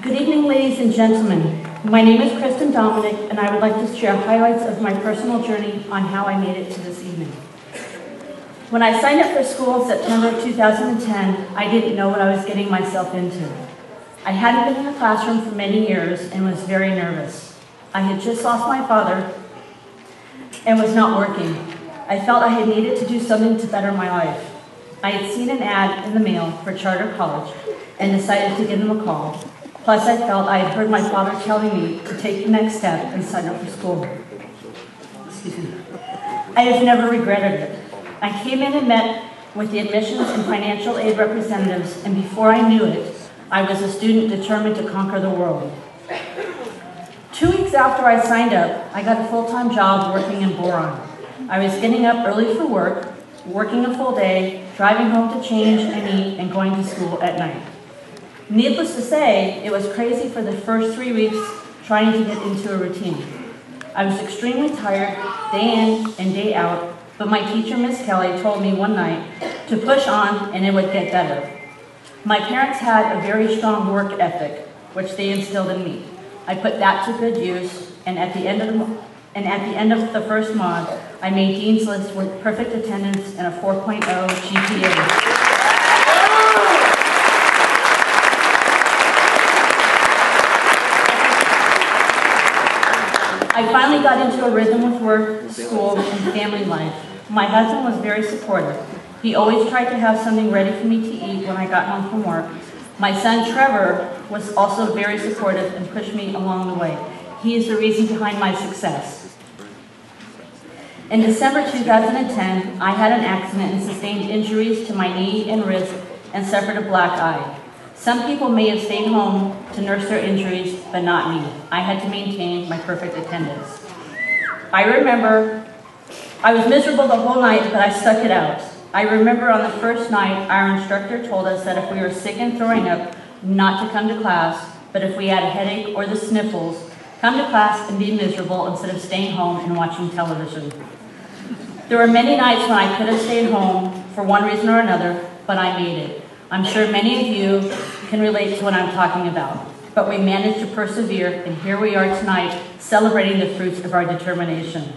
Good evening, ladies and gentlemen. My name is Kristen Dominic, and I would like to share highlights of my personal journey on how I made it to this evening. When I signed up for school in September of 2010, I didn't know what I was getting myself into. I hadn't been in the classroom for many years and was very nervous. I had just lost my father and was not working. I felt I had needed to do something to better my life. I had seen an ad in the mail for Charter College and decided to give them a call. Plus, I felt I had heard my father telling me to take the next step and sign up for school. Excuse me. I have never regretted it. I came in and met with the admissions and financial aid representatives, and before I knew it, I was a student determined to conquer the world. 2 weeks after I signed up, I got a full-time job working in Boron. I was getting up early for work, working a full day, driving home to change and eat, and going to school at night. Needless to say, it was crazy for the first 3 weeks trying to get into a routine. I was extremely tired, day in and day out, but my teacher, Miss Kelly, told me one night to push on and it would get better. My parents had a very strong work ethic, which they instilled in me. I put that to good use, and at the end of the first mod, I made Dean's List with perfect attendance and a 4.0 GPA. I finally got into a rhythm with work, school, and family life. My husband was very supportive. He always tried to have something ready for me to eat when I got home from work. My son Trevor was also very supportive and pushed me along the way. He is the reason behind my success. In December 2010, I had an accident and sustained injuries to my knee and wrist and suffered a black eye. Some people may have stayed home to nurse their injuries, but not me. I had to maintain my perfect attendance. I remember I was miserable the whole night, but I stuck it out. I remember on the first night, our instructor told us that if we were sick and throwing up, not to come to class, but if we had a headache or the sniffles, come to class and be miserable instead of staying home and watching television. There were many nights when I could have stayed home for one reason or another, but I made it. I'm sure many of you can relate to what I'm talking about, but we managed to persevere, and here we are tonight celebrating the fruits of our determination.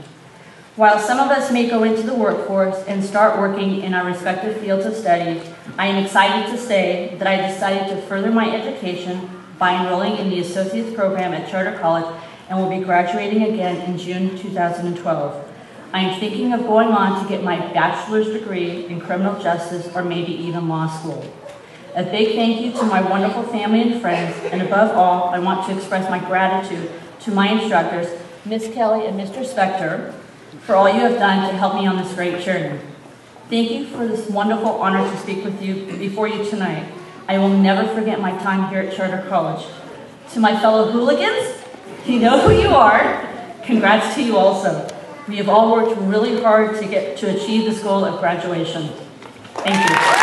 While some of us may go into the workforce and start working in our respective fields of study, I am excited to say that I decided to further my education by enrolling in the Associate's program at Charter College and will be graduating again in June 2012. I am thinking of going on to get my bachelor's degree in criminal justice or maybe even law school. A big thank you to my wonderful family and friends, and above all, I want to express my gratitude to my instructors, Miss Kelly and Mr. Spector, for all you have done to help me on this great journey. Thank you for this wonderful honor to speak with you before you tonight. I will never forget my time here at Charter College. To my fellow hooligans, you know who you are. Congrats to you also. We have all worked really hard to achieve this goal of graduation. Thank you.